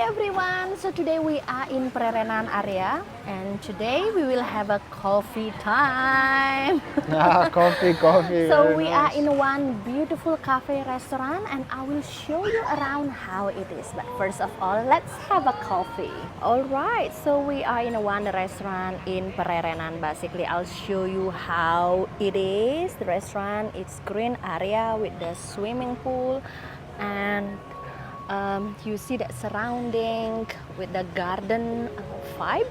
everyone, so today we are in Pererenan area and today we will have a coffee time. Coffee. So we nice. are in one beautiful cafe restaurant and I will show you around how it is. But first of all, let's have a coffee. Alright, so we are in one restaurant in Pererenan. Basically, I'll show you how it is. The restaurant, it's green area with the swimming pool and you see that surrounding with the garden vibe.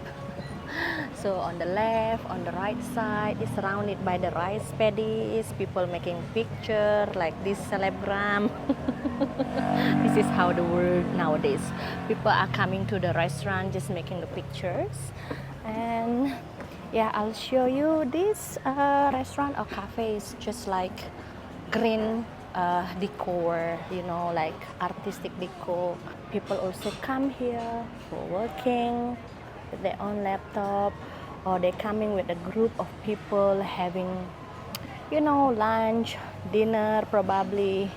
So on the left, on the right side is surrounded by the rice paddies, people making picture like this celebgram. This is how the world nowadays. People are coming to the restaurant just making the pictures. And yeah, I'll show you this restaurant or cafe is just like green decor, you know, like artistic decor. People also come here for working with their own laptop, or they're coming with a group of people having, you know, lunch, dinner probably.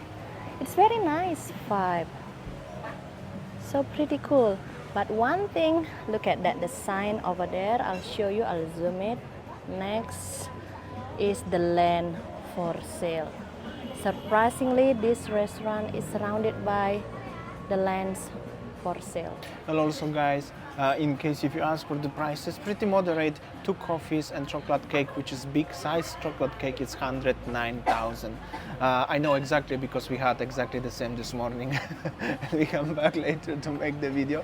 It's very nice vibe, so pretty cool. But one thing, look at that, the sign over there. I'll show you, I'll zoom it. Next is the land for sale. Surprisingly, this restaurant is surrounded by the lands for sale. And also, guys, in case if you ask for the prices, pretty moderate. 2 coffees and chocolate cake, which is big size. Chocolate cake is 109,000. I know exactly because we had exactly the same this morning. We come back later to make the video.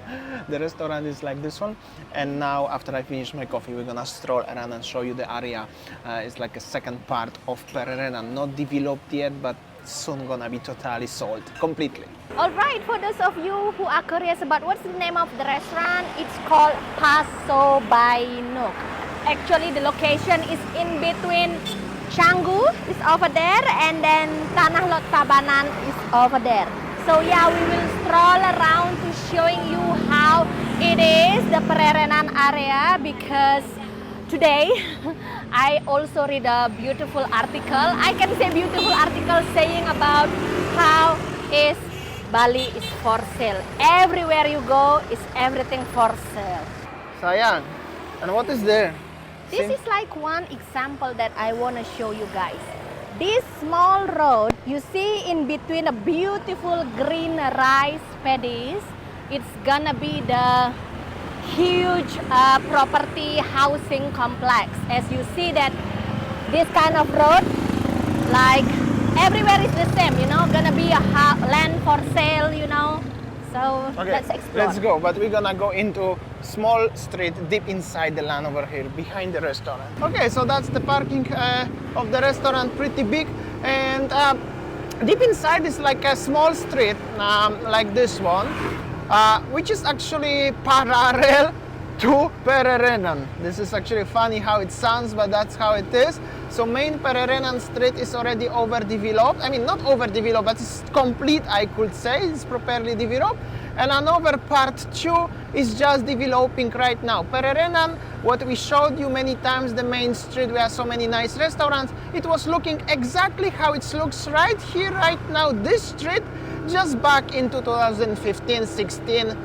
The restaurant is like this one. And now, after I finish my coffee, we're gonna stroll around and show you the area. It's like a second part of Pererenan, not developed yet, but soon gonna be totally sold completely. Alright, for those of you who are curious about what's the name of the restaurant, it's called Paso Bainuk. Actually, the location is in between Canggu is over there and then Tanah Lot Tabanan is over there. So yeah, we will stroll around to showing you how it is, the Pererenan area, because today I also read a beautiful article. I can say beautiful article saying about how is Bali is for sale. Everywhere you go is everything for sale. Sayang, and what is there? This is like one example that I want to show you guys. This small road you see in between a beautiful green rice paddies, it's gonna be the huge property housing complex. As you see that this kind of road, like everywhere is the same, you know, gonna be a land for sale, you know. So Okay, let's explore. let's go. But we're gonna go into small street deep inside the land over here, behind the restaurant. Okay, so that's the parking of the restaurant, pretty big. And deep inside is like a small street, like this one, which is actually parallel to Pererenan. This is actually funny how it sounds, but that's how it is. So main Pererenan street is already overdeveloped. I mean, not overdeveloped, but it's complete, I could say. It's properly developed. And another part 2 is just developing right now. Pererenan, what we showed you many times, the main street where so many nice restaurants, it was looking exactly how it looks right here, right now, this street, just back in 2015, 16.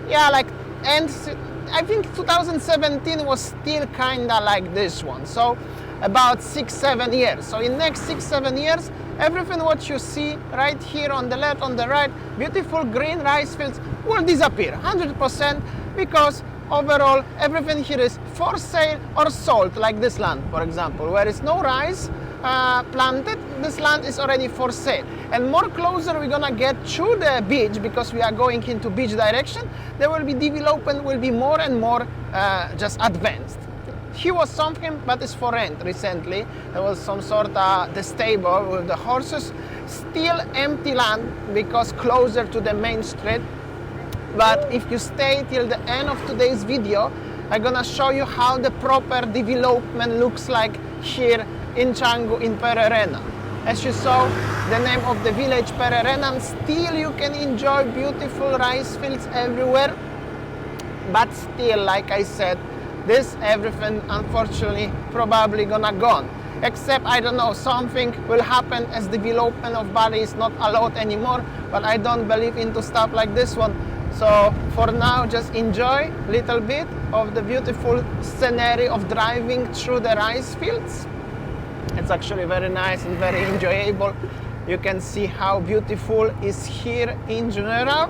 Yeah, like, and I think 2017 was still kinda like this one. So about 6-7 years. So in next 6-7 years, everything what you see right here on the left, on the right, beautiful green rice fields will disappear 100%, because overall everything here is for sale or sold, like this land, for example, where is no rice planted. This land is already for sale. And more closer we're gonna get to the beach, because we are going into beach direction. There will be development, will be more and more just advanced. Here was something, but it's for rent recently. There was some sort of the stable with the horses. Still empty land because closer to the main street. But if you stay till the end of today's video, I'm gonna show you how the proper development looks like here in Canggu, in Pererenan. As you saw, the name of the village Pererenan, still you can enjoy beautiful rice fields everywhere. But still, like I said, this everything unfortunately probably gonna gone. Except, I don't know, something will happen as development of Bali is not allowed anymore, but I don't believe into stuff like this one. So for now, just enjoy a little bit of the beautiful scenery of driving through the rice fields. It's actually very nice and very enjoyable. You can see how beautiful is here in general.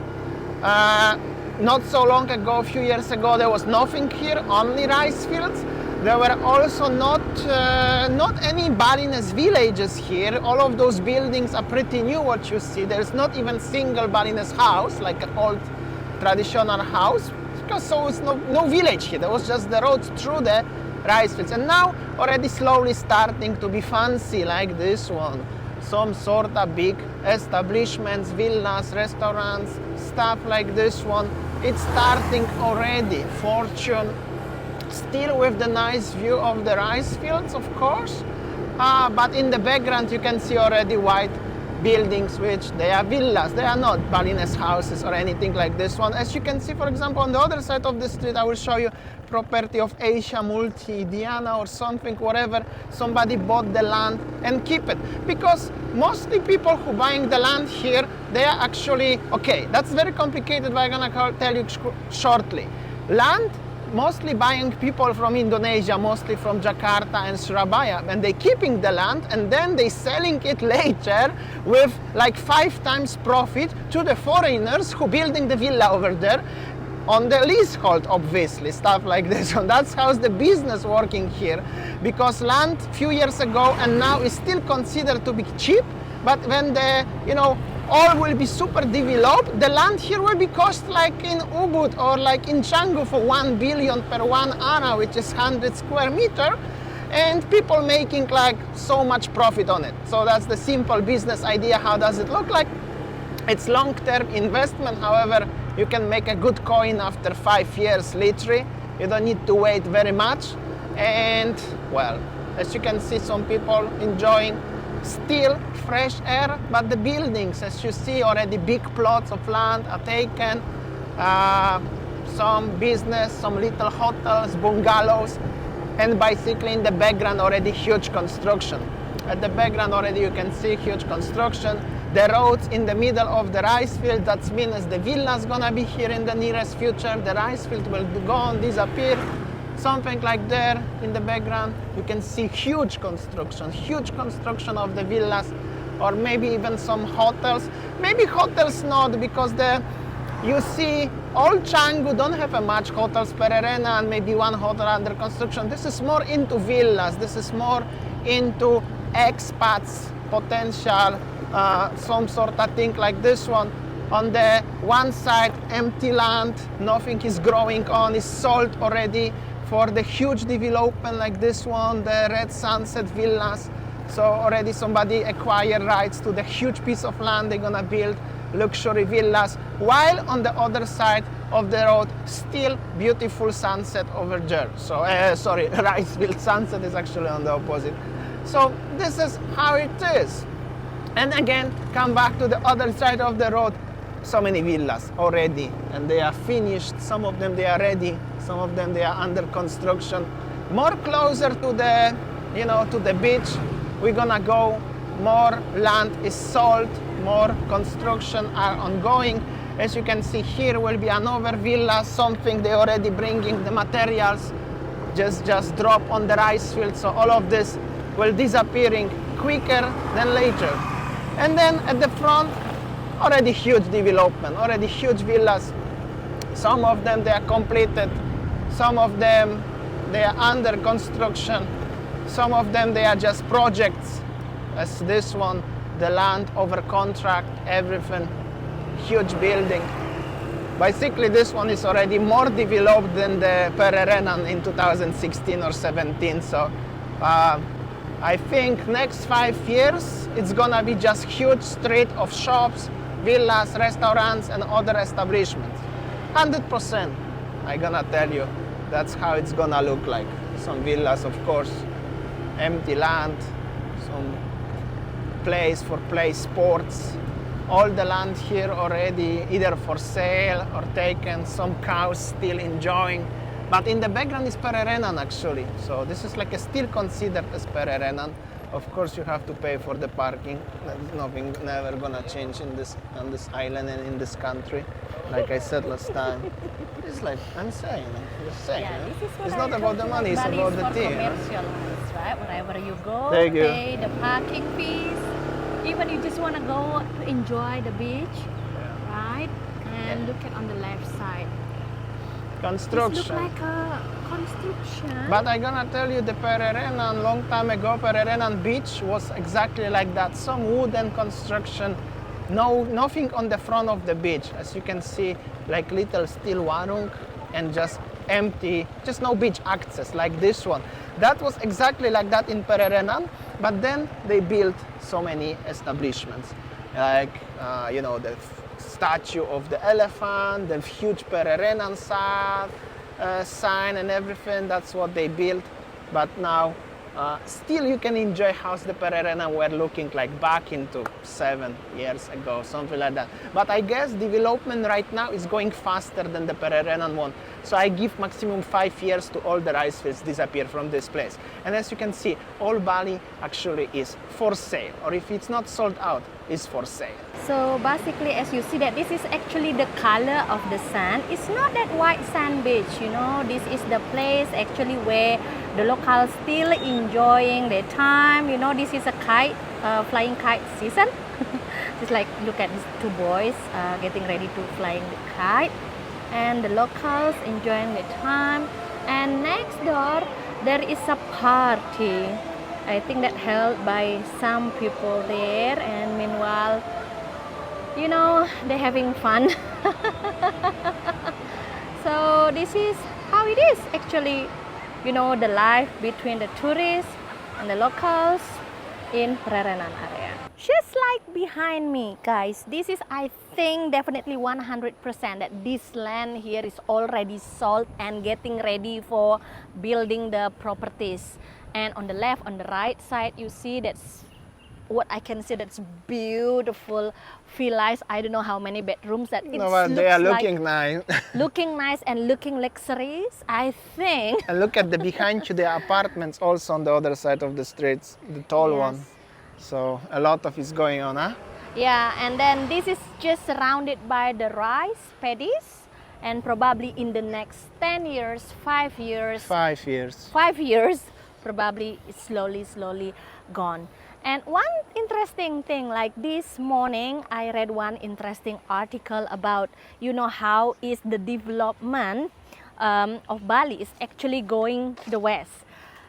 Not so long ago, a few years ago, there was nothing here, only rice fields. There were also not any Balinese villages here. All of those buildings are pretty new, what you see. There's not even single Balinese house, like an old traditional house, because there was no village here. There was just the road through the rice fields. And now already slowly starting to be fancy, like this one. Some sort of big establishments, villas, restaurants, stuff like this one. It's starting already. Fortune, still with the nice view of the rice fields, of course. But in the background you can see already white buildings, which they are villas. They are not Balinese houses or anything like this one. As you can see, for example, on the other side of the street, I will show you property of Asia Multi Diana or something, whatever. Somebody bought the land and keep it, because mostly people who buying the land here, they are actually, okay, that's very complicated, but I'm gonna tell you shortly. Land mostly buying people from Indonesia, mostly from Jakarta and Surabaya, and they keeping the land and then they selling it later with like 5 times profit to the foreigners who building the villa over there on the leasehold, obviously, stuff like this. And that's how the business working here, because land few years ago and now is still considered to be cheap, but when the, all will be super developed, the land here will be cost like in Ubud or like in Canggu for 1 billion per 1 ara, which is 100 square meter, and people making like so much profit on it. So that's the simple business idea. How does it look like? It's long-term investment. However, you can make a good coin after 5 years, literally. You don't need to wait very much. And well, as you can see, some people enjoying still fresh air, but the buildings, as you see, already big plots of land are taken. Some business, some little hotels, bungalows, and basically in the background already huge construction. At the background already you can see huge construction. The roads in the middle of the rice field, that means the villa's gonna be here in the nearest future. The rice field will go on, disappear. Something like there in the background, you can see huge construction of the villas, or maybe even some hotels. Maybe hotels not, because you see all Canggu don't have a much hotels. Pererenan, maybe one hotel under construction. This is more into villas. This is more into expats potential, some sort of thing like this one. On the one side, empty land, nothing is growing on, is sold already for the huge development like this one, the Red Sunset Villas. So already somebody acquired rights to the huge piece of land. They're gonna build luxury villas, while on the other side of the road, still beautiful sunset over there. So, sorry, Ricefield sunset is actually on the opposite. So this is how it is. And again, come back to the other side of the road. So many villas already, and they are finished. Some of them they are ready. Some of them they are under construction. More closer to the, to the beach, we're gonna go. More land is sold. More construction are ongoing. As you can see here, will be another villa. Something they already bringing the materials. Just drop on the rice field. So all of this will disappearing quicker than later. And then at the front, already huge development, already huge villas. Some of them they are completed, some of them they are under construction, some of them they are just projects, as this one, the land over contract, everything, huge building. Basically this one is already more developed than the Pererenan in 2016 or 17. So I think next 5 years it's gonna be just huge street of shops, villas, restaurants, and other establishments. 100%, I'm gonna tell you, that's how it's gonna look like. Some villas, of course, empty land, some place for play sports. All the land here already either for sale or taken, some cows still enjoying. But in the background is Pererenan actually. So this is like still considered as Pererenan. Of course you have to pay for the parking. That's nothing, never gonna change on this island and in this country. like I said last time. It's like I'm saying, just saying. Yeah, this is what It's I not about told the you, money, it's Bali about is the for team. commercialized, right? Wherever you go, Thank you. pay the parking fees. Even you just want to go to enjoy the beach, right? And Yeah. look at on the left side. This Construction. looks like a construction. But I'm gonna tell you, the Pererenan, long time ago, Pererenan beach was exactly like that. Some wooden construction, nothing on the front of the beach. As you can see, like little steel warung and just empty, just no beach access like this one. That was exactly like that in Pererenan, but then they built so many establishments, like the statue of the elephant, the huge Pererenan sign and everything. That's what they built. But now still you can enjoy how the Pererenan were looking like back into 7 years ago, something like that. But I guess development right now is going faster than the Pererenan one. So I give maximum 5 years to all the rice fields disappear from this place. And as you can see, all Bali actually is for sale, or if it's not sold out, is for sale. So basically, as you see that this is actually the color of the sand. It's not that white sand beach, This is the place actually where the locals still enjoying their time. This is a kite, flying kite season. Just like look at these two boys getting ready to flying the kite, and the locals enjoying their time. And next door there is a party. I think that held by some people there, and meanwhile, they're having fun. So this is how it is actually, the life between the tourists and the locals in Pererenan area. Just like behind me, guys, this is, I think, definitely 100% that this land here is already sold and getting ready for building the properties. And on the left, on the right side, you see that's what I can say, that's beautiful villas. I don't know how many bedrooms that it looks They are like. looking nice. Looking nice and looking luxurious, I think. And look at the behind you, the apartments also on the other side of the streets, the tall one. So a lot of is going on, huh? Yeah, and then this is just surrounded by the rice paddies, and probably in the next 10 years, 5 years. 5 years. 5 years, probably it's slowly gone. And one interesting thing, like this morning, I read one interesting article about, how is the development of Bali is actually going the west.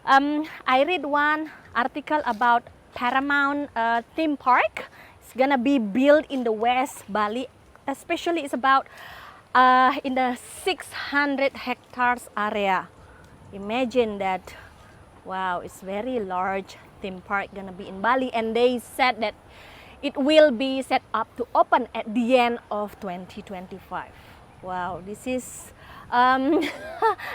I read one article about Paramount theme park. It's gonna be built in the west Bali, especially it's about in the 600 hectares area. Imagine that. Wow, it's very large theme park gonna be in Bali, and they said that it will be set up to open at the end of 2025. Wow, this is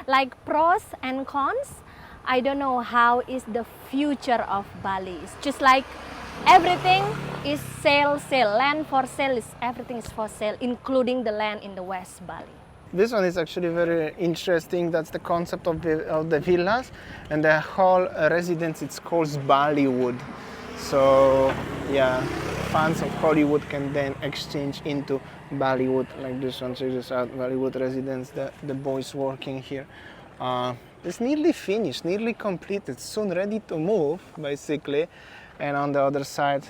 like pros and cons. I don't know how is the future of Bali. It's just like everything is sale, land for sale, everything is for sale, including the land in the West Bali. This one is actually very interesting. That's the concept of the villas, and the whole residence, it's called Bollywood. So yeah, fans of Hollywood can then exchange into Bollywood, like this one. Check this out, Bollywood residence. The boys working here. It's nearly finished, nearly completed, soon ready to move, basically. And on the other side,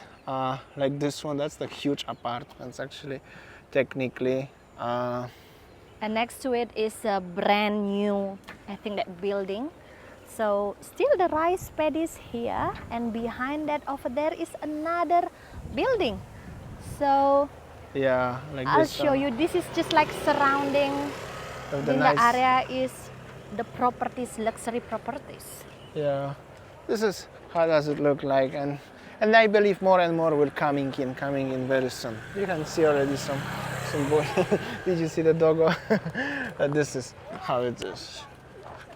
like this one, that's the huge apartments, actually, technically. And next to it is a brand new, I think, that building. So still the rice paddies here, and behind that over there is another building. So Yeah, like I'll this show one. you. This is just like surrounding Of the in nice, the area is the properties, luxury properties. Yeah, this is how does it look like, and I believe more and more will coming in very soon. You can see already some boy. Did you see the doggo? This is how it is.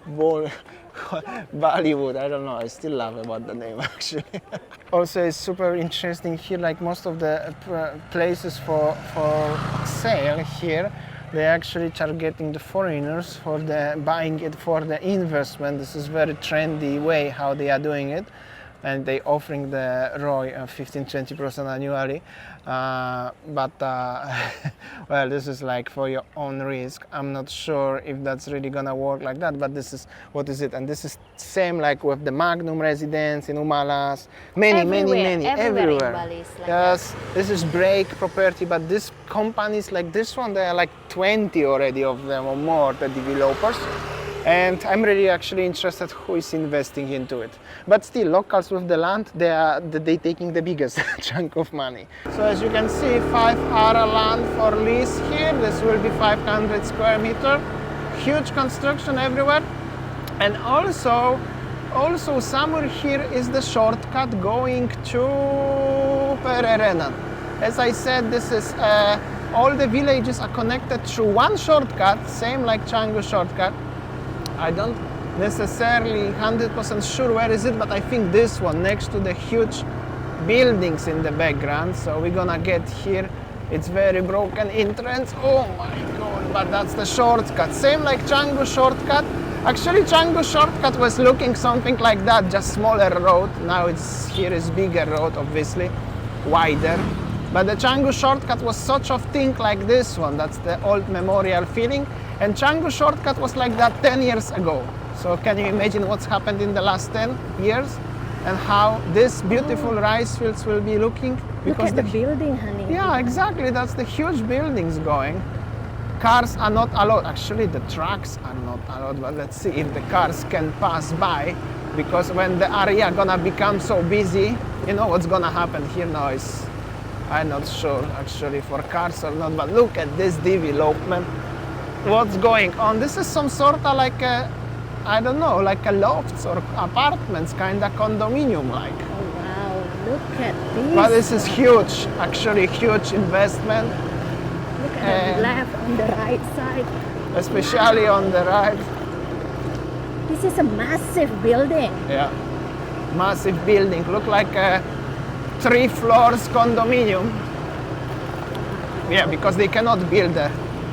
Bollywood, I don't know, I still laugh about the name actually. Also, it's super interesting here, like most of the places for sale here, they actually targeting the foreigners for the buying it for the investment. This is very trendy way how they are doing it. and they offering the ROI 15-20% annually. Well, this is like for your own risk. I'm not sure if that's really gonna work like that, but this is what is it. And this is same like with the Magnum residence in Umalas, many everywhere in Bali is like yes, this is break property, but these companies like this one, there are like 20 already of them or more, the developers. And I'm really actually interested who is investing into it. But still, locals with the land, they taking the biggest chunk of money. So as you can see, 5 land for lease here. This will be 500 square meter. Huge construction everywhere. And also somewhere here is the shortcut going to Pererenan. As I said, this is all the villages are connected through one shortcut, same like Canggu shortcut. I don't necessarily 100% sure where is it, but I think this one next to the huge buildings in the background. So we're gonna get here. It's very broken entrance. Oh my god, but that's the shortcut. Same like Canggu shortcut. Actually, Canggu shortcut was looking something like that, just smaller road. Now here is bigger road, obviously, wider. But the Canggu shortcut was such a thing like this one. That's the old memorial feeling. And Canggu shortcut was like that 10 years ago. So can you imagine what's happened in the last 10 years? And how this beautiful rice fields will be looking? Because look at the building, honey. Yeah, exactly. That's the huge buildings going. Cars are not allowed. Actually, the trucks are not allowed. But let's see if the cars can pass by. Because when the area gonna become so busy, you know what's gonna happen here now is, I'm not sure actually for cars or not. But look at this development. What's going on? This is some sort of like a, I don't know, like a lofts or apartments, kind of condominium like. Oh wow, look at this. But this is huge, actually huge investment. Look at the left, on the right side. Especially wow. On the right. This is a massive building. Yeah, massive building. Look like a 3 floors condominium. Yeah, because they cannot build the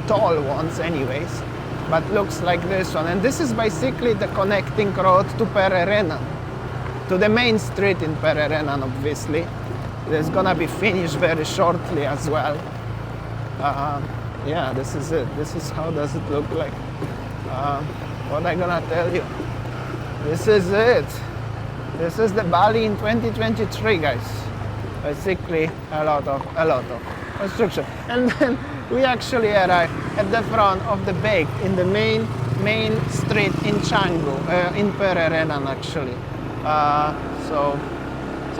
tall ones anyways, but looks like this one. And this is basically the connecting road to Pererenan, to the main street in Pererenan, obviously. It's gonna be finished very shortly as well. Yeah, this is it. This is how does it look like. What I gonna tell you? This is it. This is the Bali in 2023, guys. Basically, a lot of construction. And then we actually arrived at the front of the bake in the main street in Canggu, in Pererenan actually. So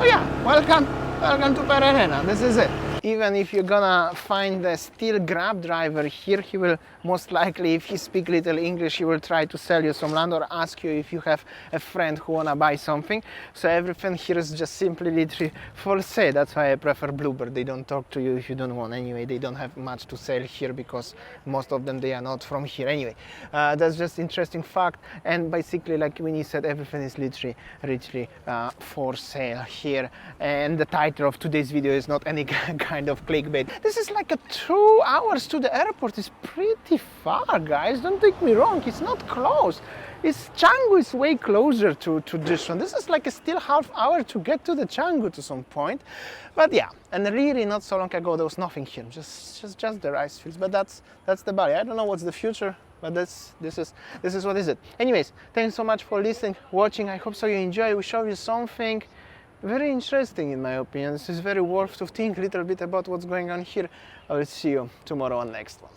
yeah, welcome to Pererenan. This is it. Even if you're gonna find the still Grab driver here, he will most likely, if he speaks little English, he will try to sell you some land or ask you if you have a friend who wanna buy something. So everything here is just simply literally for sale. That's why I prefer Bluebird. They don't talk to you if you don't want. Anyway, they don't have much to sell here because most of them, they are not from here. Anyway, that's just interesting fact. And basically, like Winnie said, everything is literally for sale here. And the title of today's video is not any kind of clickbait. This is like 2 hours to the airport. It's pretty far, guys. Don't take me wrong. It's not close. Canggu is way closer to this one. This is like a still half hour to get to the Canggu to some point. But yeah, and really not so long ago there was nothing here. Just the rice fields. But that's the Bali. I don't know what's the future, but this is what is it. Anyways, thanks so much for listening, watching. I hope so you enjoy. We show you something very interesting in my opinion. This is very worth to think a little bit about what's going on here. I will see you tomorrow on next one.